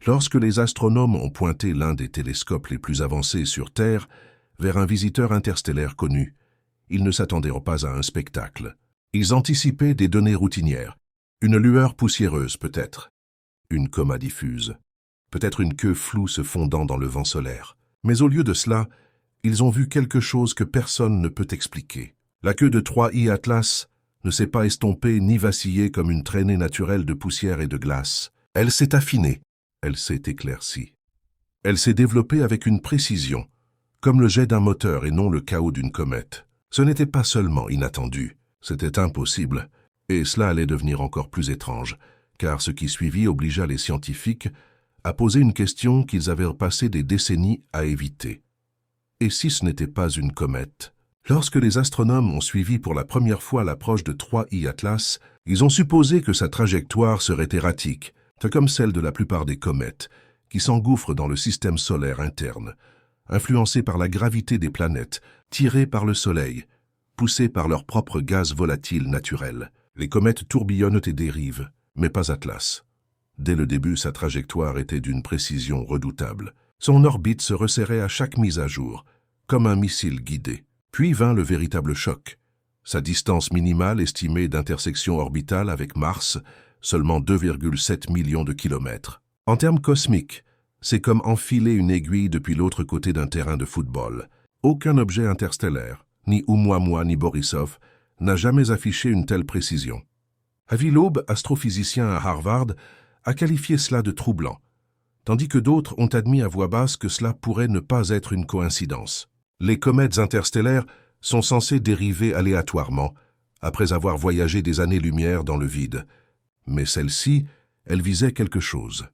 Lorsque les astronomes ont pointé l'un des télescopes les plus avancés sur Terre vers un visiteur interstellaire connu, ils ne s'attendaient pas à un spectacle. Ils anticipaient des données routinières, une lueur poussiéreuse peut-être, une coma diffuse, peut-être une queue floue se fondant dans le vent solaire. Mais au lieu de cela, ils ont vu quelque chose que personne ne peut expliquer. La queue de 3I Atlas ne s'est pas estompée ni vacillée comme une traînée naturelle de poussière et de glace. Elle s'est affinée, elle s'est éclaircie. Elle s'est développée avec une précision, comme le jet d'un moteur et non le chaos d'une comète. Ce n'était pas seulement inattendu, c'était impossible, et cela allait devenir encore plus étrange, car ce qui suivit obligea les scientifiques à poser une question qu'ils avaient passé des décennies à éviter. Et si ce n'était pas une comète? Lorsque les astronomes ont suivi pour la première fois l'approche de 3I Atlas, ils ont supposé que sa trajectoire serait erratique, comme celle de la plupart des comètes, qui s'engouffrent dans le système solaire interne, influencées par la gravité des planètes, tirées par le Soleil, poussées par leur propre gaz volatile naturel. Les comètes tourbillonnent et dérivent, mais pas Atlas. Dès le début, sa trajectoire était d'une précision redoutable. Son orbite se resserrait à chaque mise à jour, comme un missile guidé. Puis vint le véritable choc. Sa distance minimale estimée d'intersection orbitale avec Mars, seulement 2,7 millions de kilomètres. En termes cosmiques, c'est comme enfiler une aiguille depuis l'autre côté d'un terrain de football. Aucun objet interstellaire, ni Oumuamua ni Borisov, n'a jamais affiché une telle précision. Avi Loeb, astrophysicien à Harvard, a qualifié cela de troublant, tandis que d'autres ont admis à voix basse que cela pourrait ne pas être une coïncidence. Les comètes interstellaires sont censées dériver aléatoirement, après avoir voyagé des années-lumière dans le vide. Mais celle-ci, elle visait quelque chose.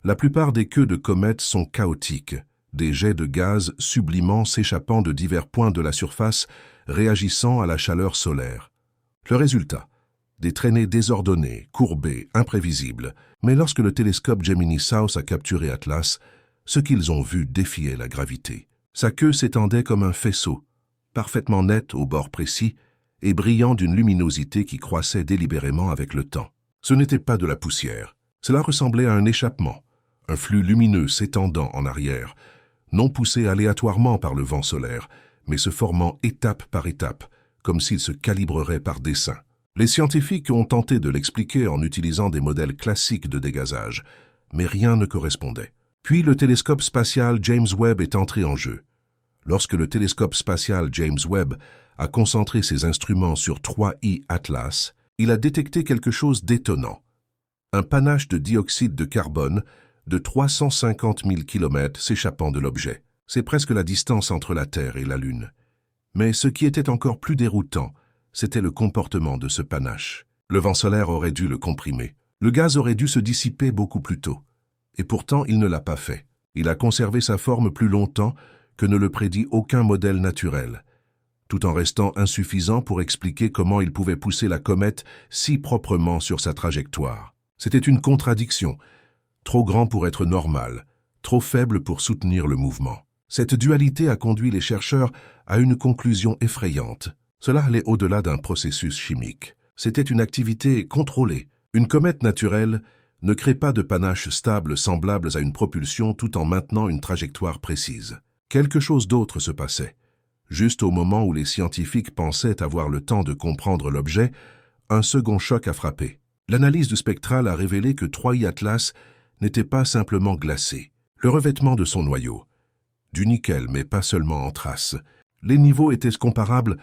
La plupart des queues de comètes sont chaotiques, des jets de gaz sublimants s'échappant de divers points de la surface, réagissant à la chaleur solaire. Le résultat, des traînées désordonnées, courbées, imprévisibles. Mais lorsque le télescope Gemini South a capturé Atlas, ce qu'ils ont vu défiait la gravité. Sa queue s'étendait comme un faisceau, parfaitement net au bord précis et brillant d'une luminosité qui croissait délibérément avec le temps. Ce n'était pas de la poussière. Cela ressemblait à un échappement, un flux lumineux s'étendant en arrière, non poussé aléatoirement par le vent solaire, mais se formant étape par étape, comme s'il se calibrerait par dessein. Les scientifiques ont tenté de l'expliquer en utilisant des modèles classiques de dégazage, mais rien ne correspondait. Puis le télescope spatial James Webb est entré en jeu. Lorsque le télescope spatial James Webb a concentré ses instruments sur 3I Atlas, il a détecté quelque chose d'étonnant. Un panache de dioxyde de carbone de 350 000 km s'échappant de l'objet. C'est presque la distance entre la Terre et la Lune. Mais ce qui était encore plus déroutant, c'était le comportement de ce panache. Le vent solaire aurait dû le comprimer. Le gaz aurait dû se dissiper beaucoup plus tôt. Et pourtant, il ne l'a pas fait. Il a conservé sa forme plus longtemps que ne le prédit aucun modèle naturel, tout en restant insuffisant pour expliquer comment il pouvait pousser la comète si proprement sur sa trajectoire. C'était une contradiction, trop grand pour être normal, trop faible pour soutenir le mouvement. Cette dualité a conduit les chercheurs à une conclusion effrayante. Cela allait au-delà d'un processus chimique. C'était une activité contrôlée. Une comète naturelle ne crée pas de panaches stables semblables à une propulsion tout en maintenant une trajectoire précise. Quelque chose d'autre se passait. Juste au moment où les scientifiques pensaient avoir le temps de comprendre l'objet, un second choc a frappé. L'analyse du spectral a révélé que 3I Atlas n'était pas simplement glacé. Le revêtement de son noyau, du nickel mais pas seulement en traces, les niveaux étaient comparables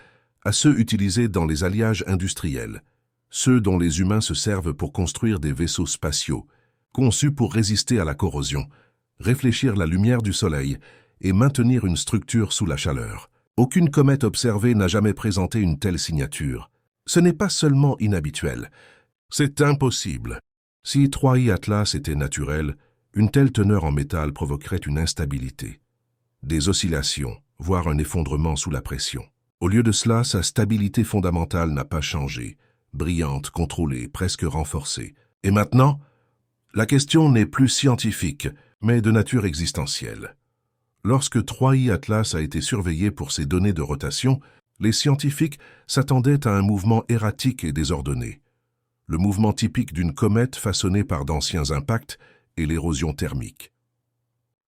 à ceux utilisés dans les alliages industriels, ceux dont les humains se servent pour construire des vaisseaux spatiaux, conçus pour résister à la corrosion, réfléchir la lumière du soleil et maintenir une structure sous la chaleur. Aucune comète observée n'a jamais présenté une telle signature. Ce n'est pas seulement inhabituel, c'est impossible. Si 3I Atlas était naturel, une telle teneur en métal provoquerait une instabilité, des oscillations, voire un effondrement sous la pression. Au lieu de cela, sa stabilité fondamentale n'a pas changé, brillante, contrôlée, presque renforcée. Et maintenant, la question n'est plus scientifique, mais de nature existentielle. Lorsque 3I Atlas a été surveillé pour ses données de rotation, les scientifiques s'attendaient à un mouvement erratique et désordonné. Le mouvement typique d'une comète façonnée par d'anciens impacts et l'érosion thermique.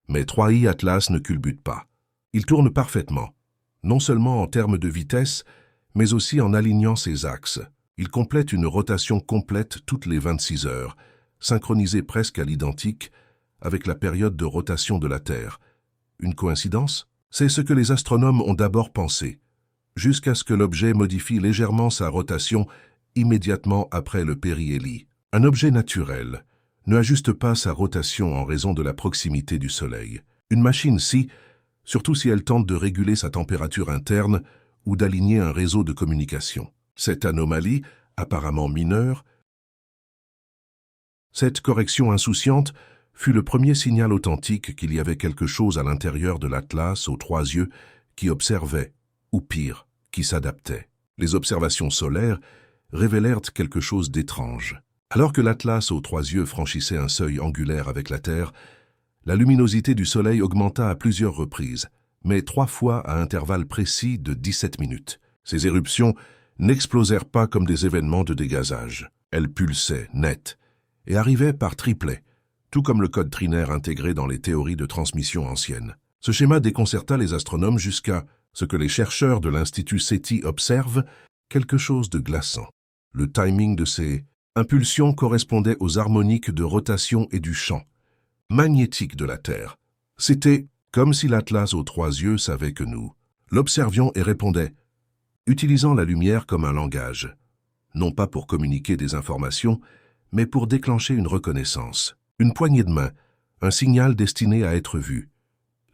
Mais 3i Atlas ne culbute pas. Il tourne parfaitement, non seulement en termes de vitesse, mais aussi en alignant ses axes. Il complète une rotation complète toutes les 26 heures, synchronisée presque à l'identique avec la période de rotation de la Terre. Une coïncidence? C'est ce que les astronomes ont d'abord pensé, jusqu'à ce que l'objet modifie légèrement sa rotation immédiatement après le périhélie. Un objet naturel ne ajuste pas sa rotation en raison de la proximité du Soleil. Une machine, si, surtout si elle tente de réguler sa température interne ou d'aligner un réseau de communication. Cette anomalie, apparemment mineure, cette correction insouciante, fut le premier signal authentique qu'il y avait quelque chose à l'intérieur de l'Atlas aux 3 yeux qui observait, ou pire, qui s'adaptait. Les observations solaires révélèrent quelque chose d'étrange. Alors que l'Atlas aux 3 yeux franchissait un seuil angulaire avec la Terre, la luminosité du Soleil augmenta à plusieurs reprises, mais 3 fois à intervalles précis de 17 minutes. Ces éruptions n'explosèrent pas comme des événements de dégazage. Elles pulsaient, net, et arrivaient par triplets, tout comme le code trinaire intégré dans les théories de transmission anciennes. Ce schéma déconcerta les astronomes jusqu'à ce que les chercheurs de l'Institut SETI observent quelque chose de glaçant. Le timing de ces impulsions correspondait aux harmoniques de rotation et du champ magnétique de la Terre. C'était comme si l'Atlas aux 3 yeux savait que nous l'observions et répondait, utilisant la lumière comme un langage, non pas pour communiquer des informations, mais pour déclencher une reconnaissance. Une poignée de main, un signal destiné à être vu.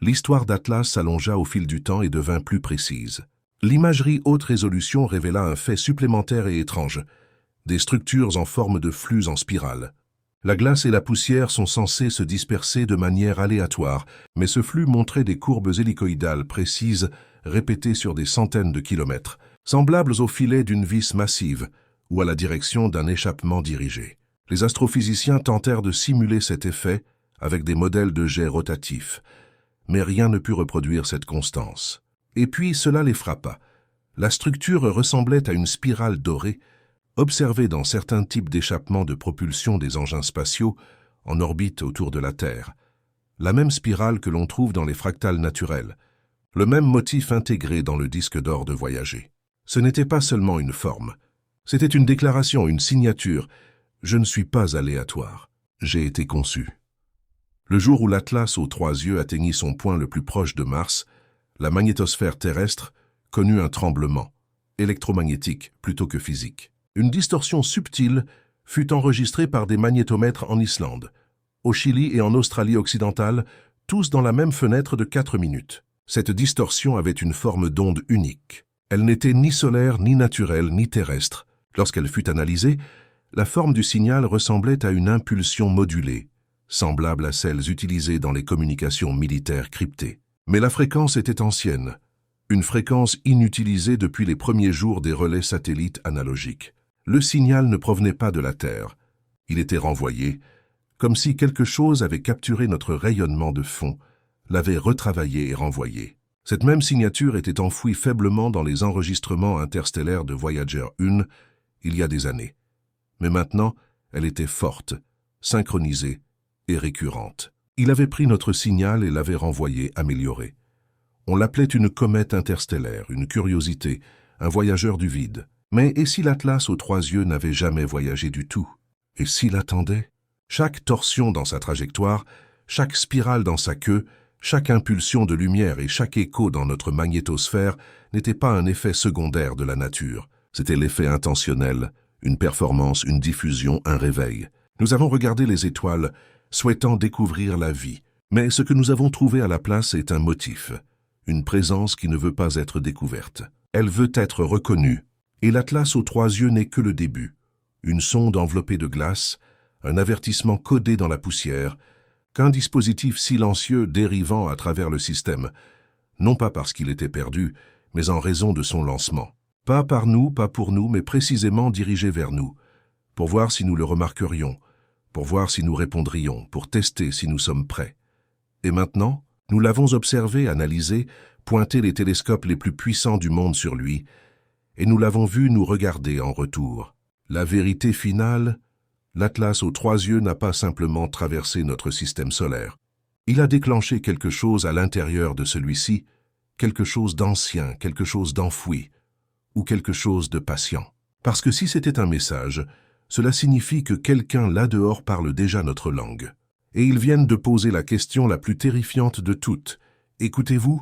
L'histoire d'Atlas s'allongea au fil du temps et devint plus précise. L'imagerie haute résolution révéla un fait supplémentaire et étrange, des structures en forme de flux en spirale. La glace et la poussière sont censées se disperser de manière aléatoire, mais ce flux montrait des courbes hélicoïdales précises répétées sur des centaines de kilomètres, semblables aux filets d'une vis massive ou à la direction d'un échappement dirigé. Les astrophysiciens tentèrent de simuler cet effet avec des modèles de jets rotatifs, mais rien ne put reproduire cette constance. Et puis cela les frappa. La structure ressemblait à une spirale dorée, observée dans certains types d'échappements de propulsion des engins spatiaux en orbite autour de la Terre. La même spirale que l'on trouve dans les fractales naturels, le même motif intégré dans le disque d'or de Voyager. Ce n'était pas seulement une forme, c'était une déclaration, une signature. Je ne suis pas aléatoire, j'ai été conçu. Le jour où l'Atlas aux 3 yeux atteignit son point le plus proche de Mars, la magnétosphère terrestre connut un tremblement, électromagnétique plutôt que physique. Une distorsion subtile fut enregistrée par des magnétomètres en Islande, au Chili et en Australie occidentale, tous dans la même fenêtre de 4 minutes. Cette distorsion avait une forme d'onde unique. Elle n'était ni solaire, ni naturelle, ni terrestre. Lorsqu'elle fut analysée, la forme du signal ressemblait à une impulsion modulée, semblable à celles utilisées dans les communications militaires cryptées. Mais la fréquence était ancienne, une fréquence inutilisée depuis les premiers jours des relais satellites analogiques. Le signal ne provenait pas de la Terre. Il était renvoyé, comme si quelque chose avait capturé notre rayonnement de fond, l'avait retravaillé et renvoyé. Cette même signature était enfouie faiblement dans les enregistrements interstellaires de Voyager 1 il y a des années. Mais maintenant, elle était forte, synchronisée et récurrente. Il avait pris notre signal et l'avait renvoyé amélioré. On l'appelait une comète interstellaire, une curiosité, un voyageur du vide. Mais et si l'Atlas aux 3 yeux n'avait jamais voyagé du tout? Et s'il attendait? Chaque torsion dans sa trajectoire, chaque spirale dans sa queue, chaque impulsion de lumière et chaque écho dans notre magnétosphère n'était pas un effet secondaire de la nature. C'était l'effet intentionnel, une performance, une diffusion, un réveil. Nous avons regardé les étoiles, souhaitant découvrir la vie. Mais ce que nous avons trouvé à la place est un motif, une présence qui ne veut pas être découverte. Elle veut être reconnue. Et l'Atlas aux 3 yeux n'est que le début. Une sonde enveloppée de glace, un avertissement codé dans la poussière, qu'un dispositif silencieux dérivant à travers le système, non pas parce qu'il était perdu, mais en raison de son lancement. Pas par nous, pas pour nous, mais précisément dirigé vers nous, pour voir si nous le remarquerions, pour voir si nous répondrions, pour tester si nous sommes prêts. Et maintenant, nous l'avons observé, analysé, pointé les télescopes les plus puissants du monde sur lui, et nous l'avons vu nous regarder en retour. La vérité finale, L'Atlas aux 3 yeux n'a pas simplement traversé notre système solaire. Il a déclenché quelque chose à l'intérieur de celui-ci, quelque chose d'ancien, quelque chose d'enfoui, ou quelque chose de patient. Parce que si c'était un message, cela signifie que quelqu'un là-dehors parle déjà notre langue. Et ils viennent de poser la question la plus terrifiante de toutes. Écoutez-vous,